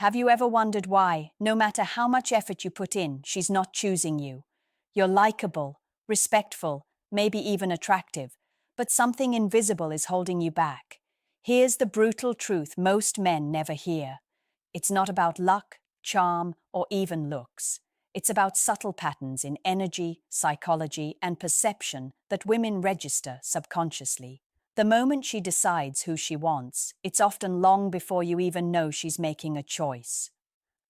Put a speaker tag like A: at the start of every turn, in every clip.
A: Have you ever wondered why, no matter how much effort you put in, she's not choosing you? You're likable, respectful, maybe even attractive, but something invisible is holding you back. Here's the brutal truth most men never hear. It's not about luck, charm, or even looks. It's about subtle patterns in energy, psychology, and perception that women register subconsciously. The moment she decides who she wants, it's often long before you even know she's making a choice.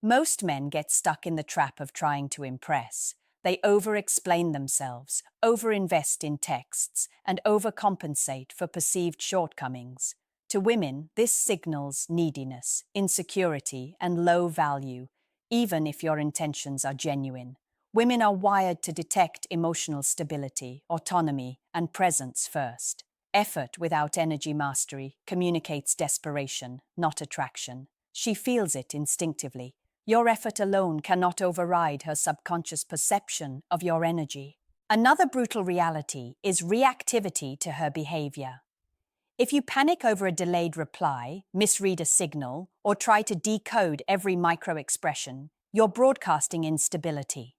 A: Most men get stuck in the trap of trying to impress. They over-explain themselves, over-invest in texts, and overcompensate for perceived shortcomings. To women, this signals neediness, insecurity, and low value, even if your intentions are genuine. Women are wired to detect emotional stability, autonomy, and presence first. Effort without energy mastery communicates desperation, not attraction. She feels it instinctively. Your effort alone cannot override her subconscious perception of your energy. Another brutal reality is reactivity to her behavior. If you panic over a delayed reply, misread a signal, or try to decode every micro-expression, you're broadcasting instability.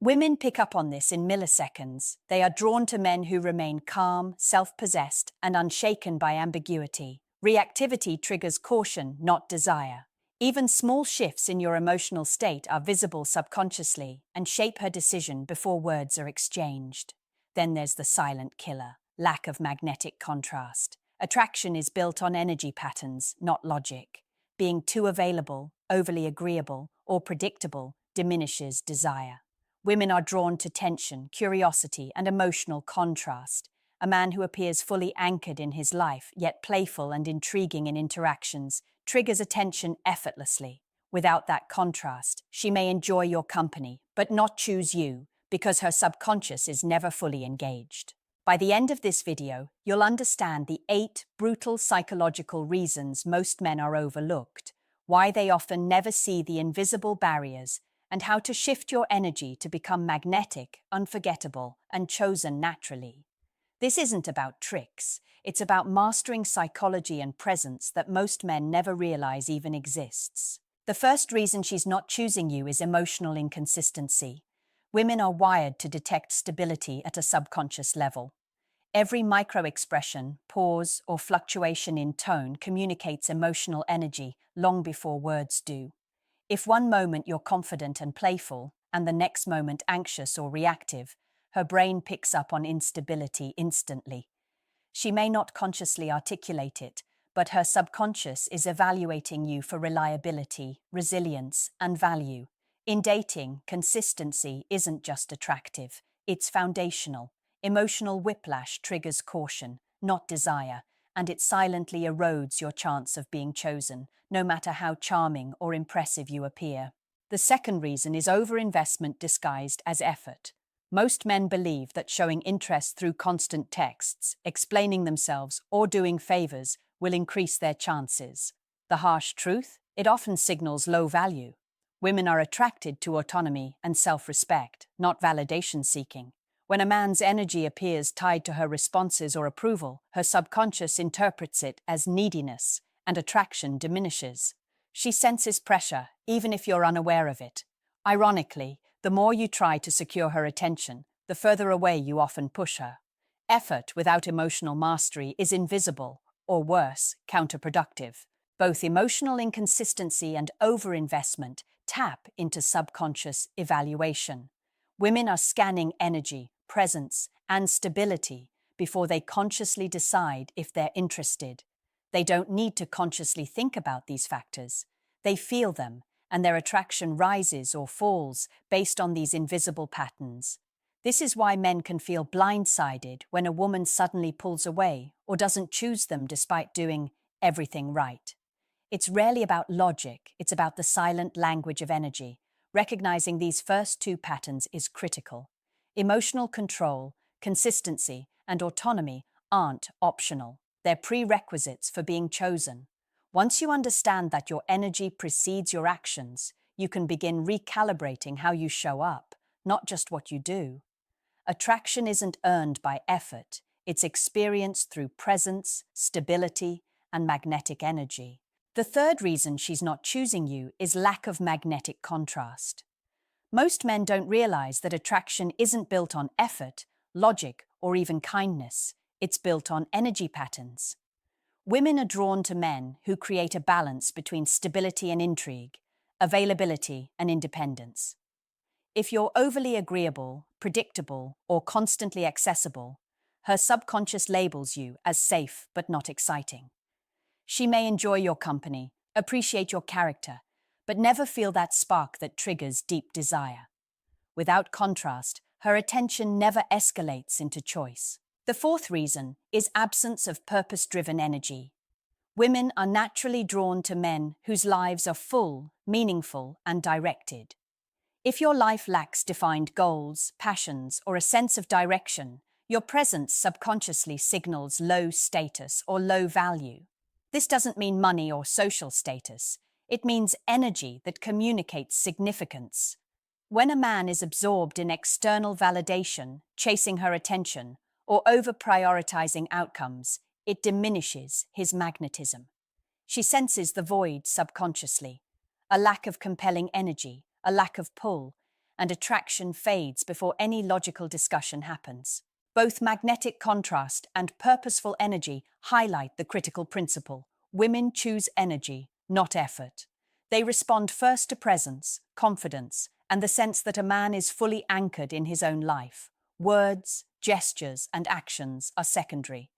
A: Women pick up on this in milliseconds. They are drawn to men who remain calm, self-possessed, and unshaken by ambiguity. Reactivity triggers caution, not desire. Even small shifts in your emotional state are visible subconsciously and shape her decision before words are exchanged. Then there's the silent killer, lack of magnetic contrast. Attraction is built on energy patterns, not logic. Being too available, overly agreeable, or predictable diminishes desire. Women are drawn to tension, curiosity, and emotional contrast. A man who appears fully anchored in his life, yet playful and intriguing in interactions, triggers attention effortlessly. Without that contrast, she may enjoy your company, but not choose you, because her subconscious is never fully engaged. By the end of this video, you'll understand the 8 brutal psychological reasons most men are overlooked, why they often never see the invisible barriers, and how to shift your energy to become magnetic, unforgettable, and chosen naturally. This isn't about tricks. It's about mastering psychology and presence that most men never realize even exists. The first reason she's not choosing you is emotional inconsistency. Women are wired to detect stability at a subconscious level. Every micro-expression, pause, or fluctuation in tone communicates emotional energy long before words do. If one moment you're confident and playful, and the next moment anxious or reactive, her brain picks up on instability instantly. She may not consciously articulate it, but her subconscious is evaluating you for reliability, resilience, and value. In dating, consistency isn't just attractive, it's foundational. Emotional whiplash triggers caution, not desire, and it silently erodes your chance of being chosen, no matter how charming or impressive you appear. The second reason is overinvestment disguised as effort. Most men believe that showing interest through constant texts, explaining themselves, or doing favors will increase their chances. The harsh truth? It often signals low value. Women are attracted to autonomy and self-respect, not validation seeking. When a man's energy appears tied to her responses or approval, her subconscious interprets it as neediness, and attraction diminishes. She senses pressure, even if you're unaware of it. Ironically, the more you try to secure her attention, the further away you often push her. Effort without emotional mastery is invisible, or worse, counterproductive. Both emotional inconsistency and overinvestment tap into subconscious evaluation. Women are scanning energy, presence, and stability before they consciously decide if they're interested. They don't need to consciously think about these factors. They feel them, and their attraction rises or falls based on these invisible patterns. This is why men can feel blindsided when a woman suddenly pulls away or doesn't choose them despite doing everything right. It's rarely about logic, it's about the silent language of energy. Recognizing these first 2 patterns is critical. Emotional control, consistency, and autonomy aren't optional. They're prerequisites for being chosen. Once you understand that your energy precedes your actions, you can begin recalibrating how you show up, not just what you do. Attraction isn't earned by effort, it's experienced through presence, stability, and magnetic energy. The third reason she's not choosing you is lack of magnetic contrast. Most men don't realize that attraction isn't built on effort, logic, or even kindness. It's built on energy patterns. Women are drawn to men who create a balance between stability and intrigue, availability and independence. If you're overly agreeable, predictable, or constantly accessible, her subconscious labels you as safe but not exciting. She may enjoy your company, appreciate your character, but never feel that spark that triggers deep desire. Without contrast, her attention never escalates into choice. The fourth reason is absence of purpose-driven energy. Women are naturally drawn to men whose lives are full, meaningful, and directed. If your life lacks defined goals, passions, or a sense of direction, your presence subconsciously signals low status or low value. This doesn't mean money or social status. It means energy that communicates significance. When a man is absorbed in external validation, chasing her attention, or over-prioritizing outcomes, it diminishes his magnetism. She senses the void subconsciously, a lack of compelling energy, a lack of pull, and attraction fades before any logical discussion happens. Both magnetic contrast and purposeful energy highlight the critical principle. Women choose energy, not effort. They respond first to presence, confidence, and the sense that a man is fully anchored in his own life. Words, gestures, and actions are secondary.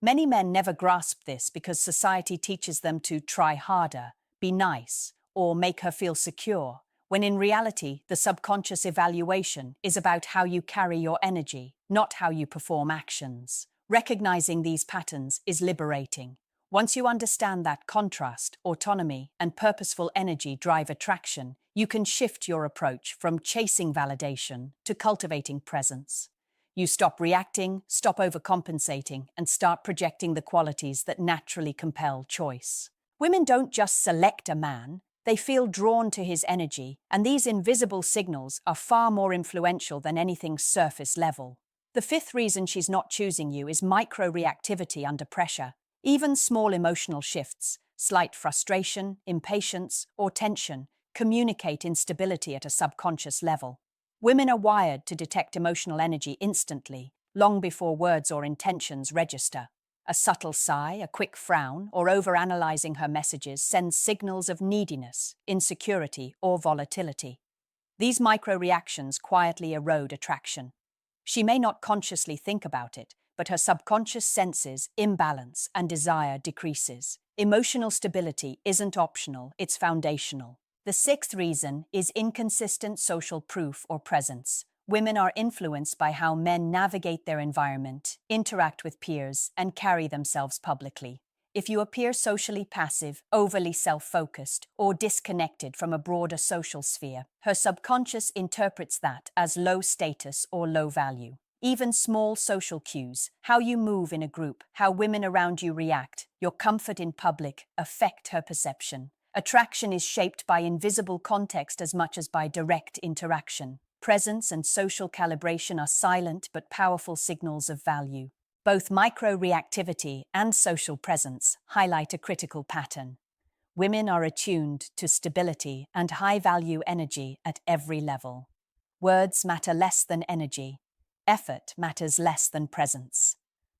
A: Many men never grasp this because society teaches them to try harder, be nice, or make her feel secure, when in reality, the subconscious evaluation is about how you carry your energy, not how you perform actions. Recognizing these patterns is liberating. Once you understand that contrast, autonomy, and purposeful energy drive attraction, you can shift your approach from chasing validation to cultivating presence. You stop reacting, stop overcompensating, and start projecting the qualities that naturally compel choice. Women don't just select a man, they feel drawn to his energy, and these invisible signals are far more influential than anything surface level. The fifth reason she's not choosing you is micro-reactivity under pressure. Even small emotional shifts, slight frustration, impatience, or tension, communicate instability at a subconscious level. Women are wired to detect emotional energy instantly, long before words or intentions register. A subtle sigh, a quick frown, or overanalyzing her messages sends signals of neediness, insecurity, or volatility. These micro-reactions quietly erode attraction. She may not consciously think about it, but her subconscious senses imbalance and desire decreases. Emotional stability isn't optional, it's foundational. The sixth reason is inconsistent social proof or presence. Women are influenced by how men navigate their environment, interact with peers, and carry themselves publicly. If you appear socially passive, overly self-focused, or disconnected from a broader social sphere, her subconscious interprets that as low status or low value. Even small social cues, how you move in a group, how women around you react, your comfort in public, affect her perception. Attraction is shaped by invisible context as much as by direct interaction. Presence and social calibration are silent but powerful signals of value. Both micro-reactivity and social presence highlight a critical pattern. Women are attuned to stability and high-value energy at every level. Words matter less than energy. Effort matters less than presence.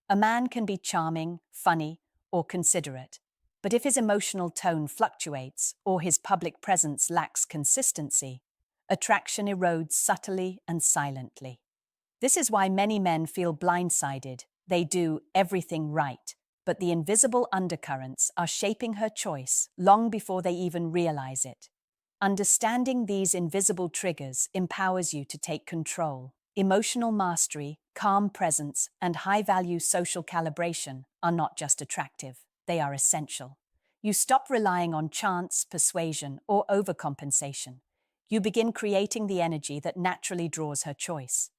A: A man can be charming, funny, or considerate, but if his emotional tone fluctuates or his public presence lacks consistency, attraction erodes subtly and silently. This is why many men feel blindsided. They do everything right, but the invisible undercurrents are shaping her choice long before they even realize it. Understanding these invisible triggers empowers you to take control. Emotional mastery, calm presence, and high-value social calibration are not just attractive, they are essential. You stop relying on chance, persuasion, or overcompensation. You begin creating the energy that naturally draws her choice.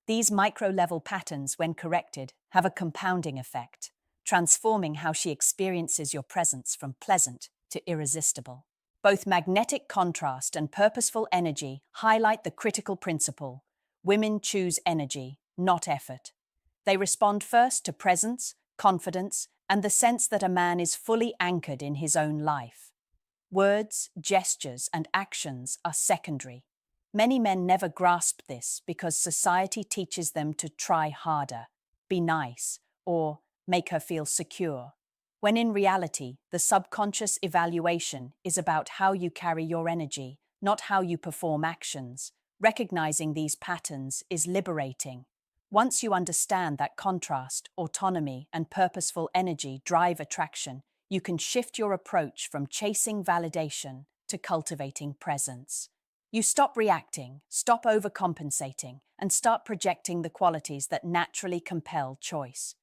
A: These micro-level patterns, when corrected, have a compounding effect, transforming how she experiences your presence from pleasant to irresistible. Both magnetic contrast and purposeful energy highlight the critical principle: women choose energy, not effort. They respond first to presence, confidence, and the sense that a man is fully anchored in his own life. Words, gestures, and actions are secondary. Many men never grasp this because society teaches them to try harder, be nice, or make her feel secure, when in reality, the subconscious evaluation is about how you carry your energy, not how you perform actions. Recognizing these patterns is liberating. Once you understand that contrast, autonomy, and purposeful energy drive attraction, you can shift your approach from chasing validation to cultivating presence. You stop reacting, stop overcompensating, and start projecting the qualities that naturally compel choice.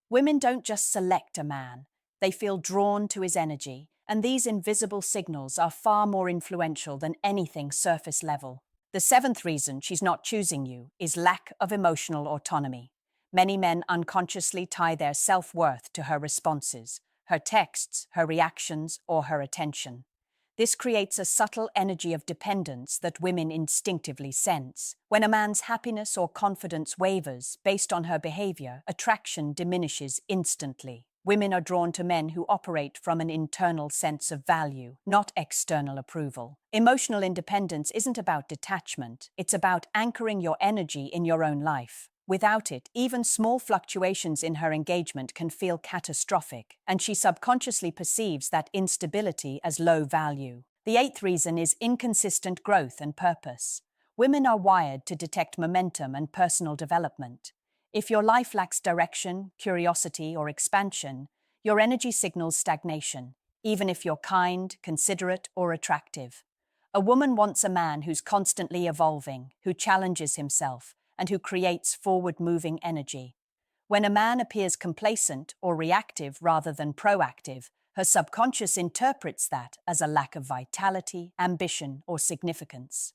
A: Women don't just select a man, they feel drawn to his energy, and these invisible signals are far more influential than anything surface level. The seventh reason she's not choosing you is lack of emotional autonomy. Many men unconsciously tie their self-worth to her responses, her texts, her reactions, or her attention. This creates a subtle energy of dependence that women instinctively sense. When a man's happiness or confidence wavers based on her behavior, attraction diminishes instantly. Women are drawn to men who operate from an internal sense of value, not external approval. Emotional independence isn't about detachment, it's about anchoring your energy in your own life. Without it, even small fluctuations in her engagement can feel catastrophic, and she subconsciously perceives that instability as low value. The eighth reason is inconsistent growth and purpose. Women are wired to detect momentum and personal development. If your life lacks direction, curiosity, or expansion, your energy signals stagnation, even if you're kind, considerate, or attractive. A woman wants a man who's constantly evolving, who challenges himself, and who creates forward-moving energy. When a man appears complacent or reactive rather than proactive, her subconscious interprets that as a lack of vitality, ambition, or significance.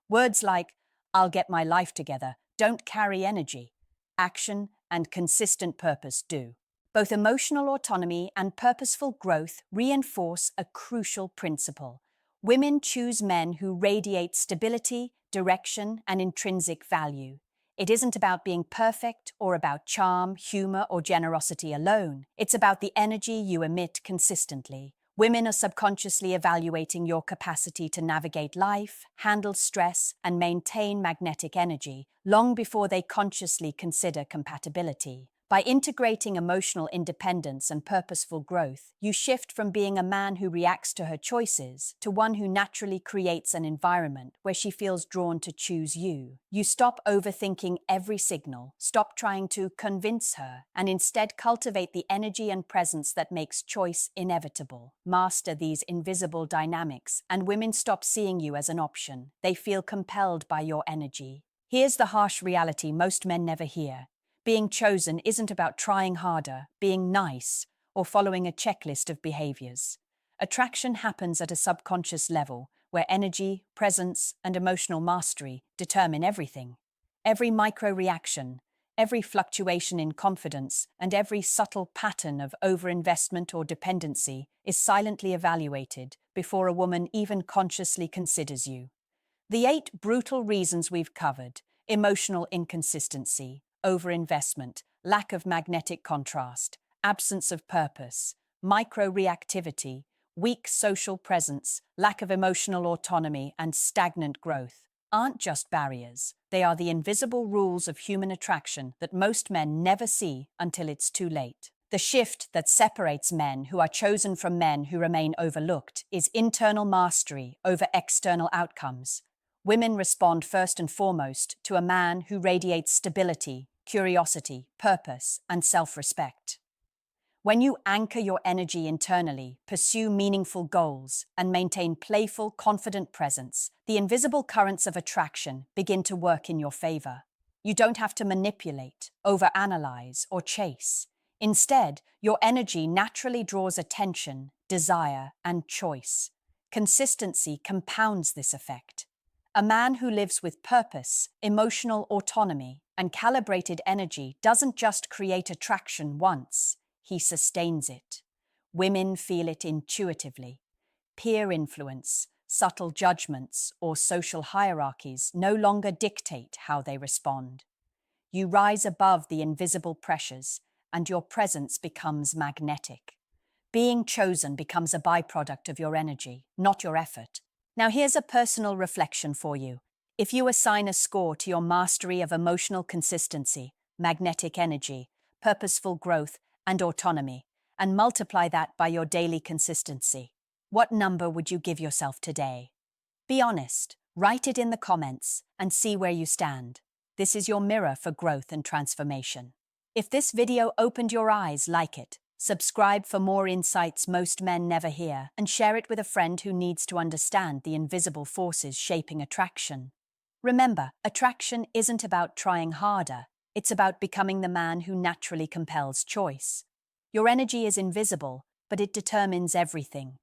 A: Words like, "I'll get my life together," don't carry energy. Action and consistent purpose do. Both emotional autonomy and purposeful growth reinforce a crucial principle. Women choose men who radiate stability, direction, and intrinsic value. It isn't about being perfect or about charm, humor, or generosity alone. It's about the energy you emit consistently. Women are subconsciously evaluating your capacity to navigate life, handle stress, and maintain magnetic energy long before they consciously consider compatibility. By integrating emotional independence and purposeful growth, you shift from being a man who reacts to her choices to one who naturally creates an environment where she feels drawn to choose you. You stop overthinking every signal, stop trying to convince her, and instead cultivate the energy and presence that makes choice inevitable. Master these invisible dynamics, and women stop seeing you as an option. They feel compelled by your energy. Here's the harsh reality most men never hear. Being chosen isn't about trying harder, being nice, or following a checklist of behaviors. Attraction happens at a subconscious level, where energy, presence, and emotional mastery determine everything. Every micro-reaction, every fluctuation in confidence, and every subtle pattern of overinvestment or dependency is silently evaluated before a woman even consciously considers you. The 8 brutal reasons we've covered: emotional inconsistency, overinvestment, lack of magnetic contrast, absence of purpose, micro-reactivity, weak social presence, lack of emotional autonomy, and stagnant growth, aren't just barriers. They are the invisible rules of human attraction that most men never see until it's too late. The shift that separates men who are chosen from men who remain overlooked is internal mastery over external outcomes. Women respond first and foremost to a man who radiates stability, curiosity, purpose, and self-respect. When you anchor your energy internally, pursue meaningful goals, and maintain playful, confident presence, the invisible currents of attraction begin to work in your favor. You don't have to manipulate, overanalyze, or chase. Instead, your energy naturally draws attention, desire, and choice. Consistency compounds this effect. A man who lives with purpose, emotional autonomy, and calibrated energy doesn't just create attraction once, he sustains it. Women feel it intuitively. Peer influence, subtle judgments, or social hierarchies no longer dictate how they respond. You rise above the invisible pressures, and your presence becomes magnetic. Being chosen becomes a byproduct of your energy, not your effort. Now, here's a personal reflection for you. If you assign a score to your mastery of emotional consistency, magnetic energy, purposeful growth, and autonomy, and multiply that by your daily consistency, what number would you give yourself today? Be honest, write it in the comments, and see where you stand. This is your mirror for growth and transformation. If this video opened your eyes, like it, subscribe for more insights most men never hear, and share it with a friend who needs to understand the invisible forces shaping attraction. Remember, attraction isn't about trying harder, it's about becoming the man who naturally compels choice. Your energy is invisible, but it determines everything.